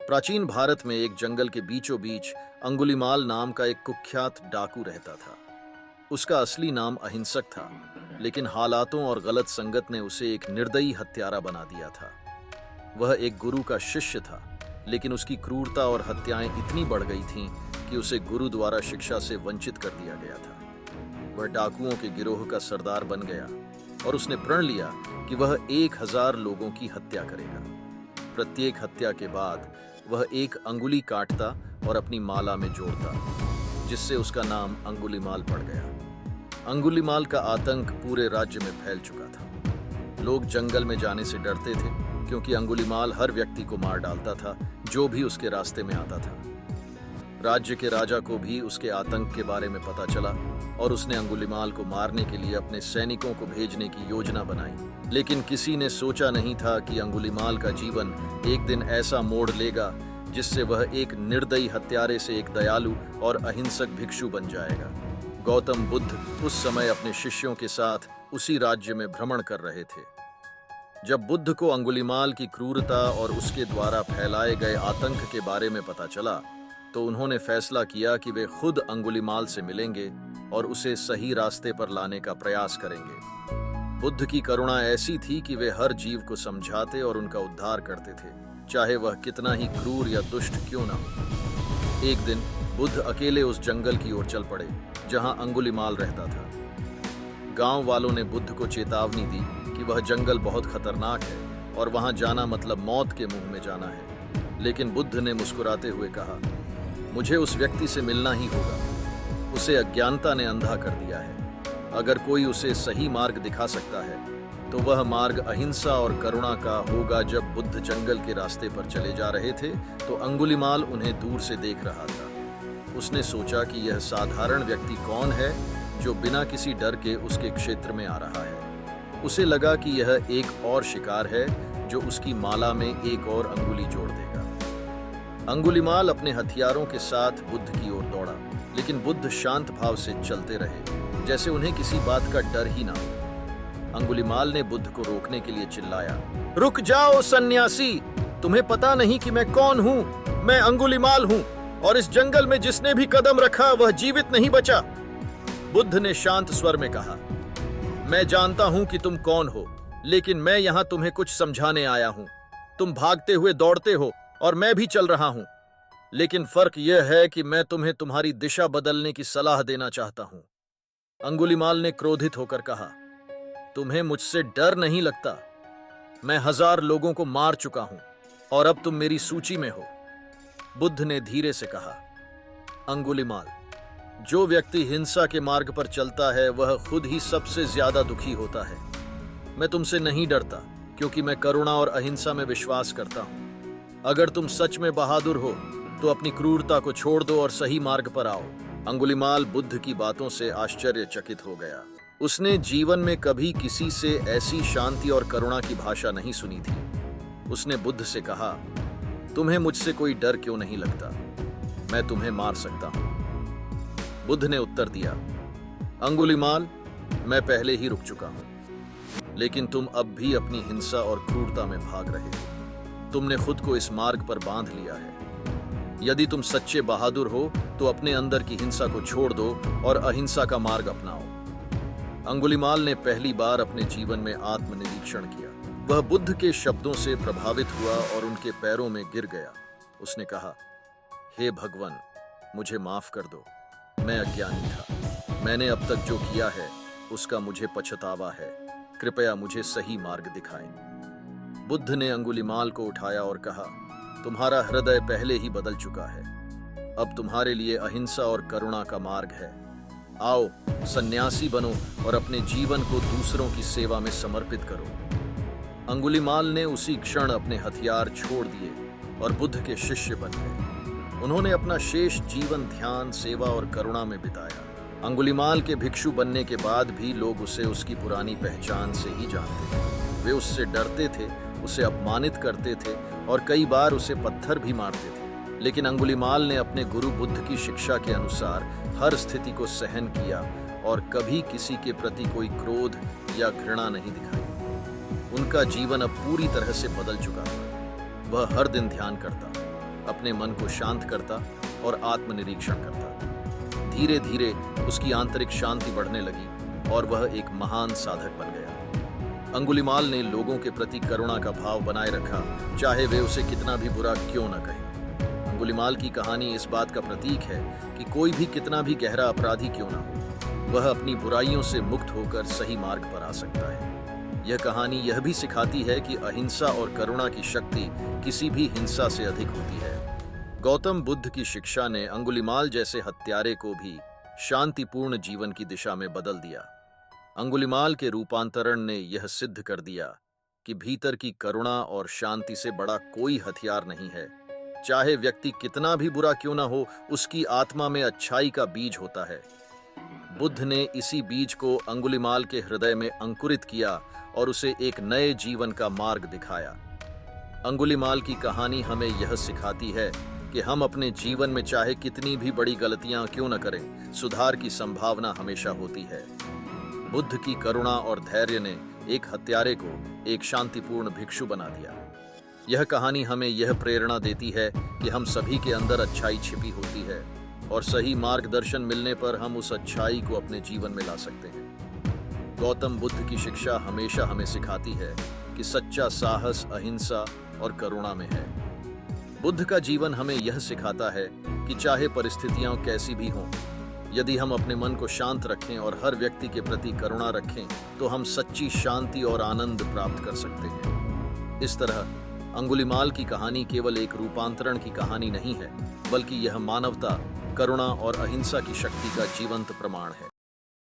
प्राचीन भारत में एक जंगल के बीचों बीच अंगुलीमाल नाम का एक कुख्यात डाकू रहता था। उसका असली नाम अहिंसक था, लेकिन हालातों और गलत संगत ने उसे एक निर्दयी हत्यारा बना दिया था। वह एक गुरु का शिष्य था, लेकिन उसकी क्रूरता और हत्याएं इतनी बढ़ गई थीं कि उसे गुरु द्वारा शिक्षा से वंचित कर दिया गया था। वह डाकुओं के गिरोह का सरदार बन गया और उसने प्रण लिया कि वह 1000 लोगों की हत्या करेगा। प्रत्येक हत्या के बाद वह एक अंगुली काटता और अपनी माला में जोड़ता, जिससे उसका नाम अंगुलीमाल पड़ गया। अंगुलीमाल का आतंक पूरे राज्य में फैल चुका था। लोग जंगल में जाने से डरते थे, क्योंकि अंगुलीमाल हर व्यक्ति को मार डालता था जो भी उसके रास्ते में आता था। राज्य के राजा को भी उसके आतंक के बारे में पता चला और उसने अंगुलीमाल को मारने के लिए अपने सैनिकों को भेजने की योजना बनाई। लेकिन किसी ने सोचा नहीं था कि अंगुलीमाल का जीवन एक दिन ऐसा मोड़ लेगा जिससे वह एक निर्दयी हत्यारे से एक दयालु और अहिंसक भिक्षु बन जाएगा। गौतम बुद्ध उस समय अपने शिष्यों के साथ उसी राज्य में भ्रमण कर रहे थे। जब बुद्ध को अंगुलीमाल की क्रूरता और उसके द्वारा फैलाए गए आतंक के बारे में पता चला, तो उन्होंने फैसला किया कि वे खुद अंगुलीमाल से मिलेंगे और उसे सही रास्ते पर लाने का प्रयास करेंगे। बुद्ध की करुणा ऐसी थी कि वे हर जीव को समझाते और उनका उद्धार करते थे, चाहे वह कितना ही क्रूर या दुष्ट क्यों न हो। एक दिन बुद्ध अकेले उस जंगल की ओर चल पड़े जहां अंगुलीमाल रहता था। गांव वालों ने बुद्ध को चेतावनी दी कि वह जंगल बहुत खतरनाक है और वहां जाना मतलब मौत के मुंह में जाना है। लेकिन बुद्ध ने मुस्कुराते हुए कहा, मुझे उस व्यक्ति से मिलना ही होगा। उसे अज्ञानता ने अंधा कर दिया है। अगर कोई उसे सही मार्ग दिखा सकता है तो वह मार्ग अहिंसा और करुणा का होगा। जब बुद्ध जंगल के रास्ते पर चले जा रहे थे तो अंगुलीमाल उन्हें दूर से देख रहा था। उसने सोचा कि यह साधारण व्यक्ति कौन है जो बिना किसी डर के उसके क्षेत्र में आ रहा है। उसे लगा कि यह एक और शिकार है जो उसकी माला में एक और अंगुली जोड़ देगा। अंगुलीमाल अपने हथियारों के साथ बुद्ध की ओर दौड़ा, लेकिन बुद्ध शांत भाव से चलते रहे, जैसे उन्हें किसी बात का डर ही ना हो। अंगुलीमाल ने बुद्ध को रोकने के लिए चिल्लाया, रुक जाओ सन्यासी, तुम्हें पता नहीं कि मैं कौन हूँ? मैं अंगुलीमाल हूँ और इस जंगल में जिसने भी कदम रखा वह जीवित नहीं बचा। बुद्ध ने शांत स्वर में कहा, मैं जानता हूँ कि तुम कौन हो, लेकिन मैं यहाँ तुम्हें कुछ समझाने आया हूँ। तुम भागते हुए दौड़ते हो और मैं भी चल रहा हूं, लेकिन फर्क यह है कि मैं तुम्हें तुम्हारी दिशा बदलने की सलाह देना चाहता हूं। अंगुलीमाल ने क्रोधित होकर कहा, तुम्हें मुझसे डर नहीं लगता? मैं 1000 लोगों को मार चुका हूं और अब तुम मेरी सूची में हो। बुद्ध ने धीरे से कहा, अंगुलीमाल, जो व्यक्ति हिंसा के मार्ग पर चलता है वह खुद ही सबसे ज्यादा दुखी होता है। मैं तुमसे नहीं डरता, क्योंकि मैं करुणा और अहिंसा में विश्वास करता हूं। अगर तुम सच में बहादुर हो तो अपनी क्रूरता को छोड़ दो और सही मार्ग पर आओ। अंगुलीमाल बुद्ध की बातों से आश्चर्यचकित हो गया। उसने जीवन में कभी किसी से ऐसी शांति और करुणा की भाषा नहीं सुनी थी। उसने बुद्ध से कहा, तुम्हें मुझसे कोई डर क्यों नहीं लगता? मैं तुम्हें मार सकता हूं। बुद्ध ने उत्तर दिया, अंगुलीमाल, मैं पहले ही रुक चुका हूं, लेकिन तुम अब भी अपनी हिंसा और क्रूरता में भाग रहे हो। तुमने खुद को इस मार्ग पर बांध लिया है। यदि तुम सच्चे बहादुर हो तो अपने अंदर की हिंसा को छोड़ दो और अहिंसा का मार्ग अपनाओ। अंगुलीमाल ने पहली बार अपने जीवन में आत्मनिरीक्षण किया। वह बुद्ध के शब्दों से प्रभावित हुआ और उनके पैरों में गिर गया। उसने कहा, हे भगवान, मुझे माफ कर दो। मैं अज्ञानी था। मैंने अब तक जो किया है उसका मुझे पछतावा है। कृपया मुझे सही मार्ग दिखाएं। बुद्ध ने अंगुलीमाल को उठाया और कहा, तुम्हारा हृदय पहले ही बदल चुका है। अब तुम्हारे लिए अहिंसा और करुणा का मार्ग है। आओ, सन्यासी बनो और अपने जीवन को दूसरों की सेवा में समर्पित करो। अंगुलीमाल ने उसी क्षण अपने हथियार छोड़ दिए और बुद्ध के शिष्य बन गए। उन्होंने अपना शेष जीवन ध्यान, सेवा और करुणा में बिताया। अंगुलीमाल के भिक्षु बनने के बाद भी लोग उसे उसकी पुरानी पहचान से ही जानते थे। वे उससे डरते थे, उसे अपमानित करते थे और कई बार उसे पत्थर भी मारते थे। लेकिन अंगुलीमाल ने अपने गुरु बुद्ध की शिक्षा के अनुसार हर स्थिति को सहन किया और कभी किसी के प्रति कोई क्रोध या घृणा नहीं दिखाई। उनका जीवन अब पूरी तरह से बदल चुका था। वह हर दिन ध्यान करता, अपने मन को शांत करता और आत्मनिरीक्षण करता। धीरे धीरे उसकी आंतरिक शांति बढ़ने लगी और वह एक महान साधक बन गया। अंगुलीमाल ने लोगों के प्रति करुणा का भाव बनाए रखा, चाहे वे उसे कितना भी बुरा क्यों न कहें। अंगुलीमाल की कहानी इस बात का प्रतीक है कि कोई भी कितना भी गहरा अपराधी क्यों न हो, वह अपनी बुराइयों से मुक्त होकर सही मार्ग पर आ सकता है। यह कहानी यह भी सिखाती है कि अहिंसा और करुणा की शक्ति किसी भी हिंसा से अधिक होती है। गौतम बुद्ध की शिक्षा ने अंगुलीमाल जैसे हत्यारे को भी शांतिपूर्ण जीवन की दिशा में बदल दिया। अंगुलीमाल के रूपांतरण ने यह सिद्ध कर दिया कि भीतर की करुणा और शांति से बड़ा कोई हथियार नहीं है। चाहे व्यक्ति कितना भी बुरा क्यों ना हो, उसकी आत्मा में अच्छाई का बीज होता है। बुद्ध ने इसी बीज को अंगुलीमाल के हृदय में अंकुरित किया और उसे एक नए जीवन का मार्ग दिखाया। अंगुलीमाल की कहानी हमें यह सिखाती है कि हम अपने जीवन में चाहे कितनी भी बड़ी गलतियां क्यों न करें, सुधार की संभावना हमेशा होती है। बुद्ध की करुणा और धैर्य ने एक हत्यारे को एक शांतिपूर्ण भिक्षु बना दिया। यह कहानी हमें यह प्रेरणा देती है कि हम सभी के अंदर अच्छाई छिपी होती है और सही मार्गदर्शन मिलने पर हम उस अच्छाई को अपने जीवन में ला सकते हैं। गौतम बुद्ध की शिक्षा हमेशा हमें सिखाती है कि सच्चा साहस अहिंसा और करुणा में है। बुद्ध का जीवन हमें यह सिखाता है कि चाहे परिस्थितियां कैसी भी हों, यदि हम अपने मन को शांत रखें और हर व्यक्ति के प्रति करुणा रखें, तो हम सच्ची शांति और आनंद प्राप्त कर सकते हैं। इस तरह अंगुलीमाल की कहानी केवल एक रूपांतरण की कहानी नहीं है, बल्कि यह मानवता, करुणा और अहिंसा की शक्ति का जीवंत प्रमाण है।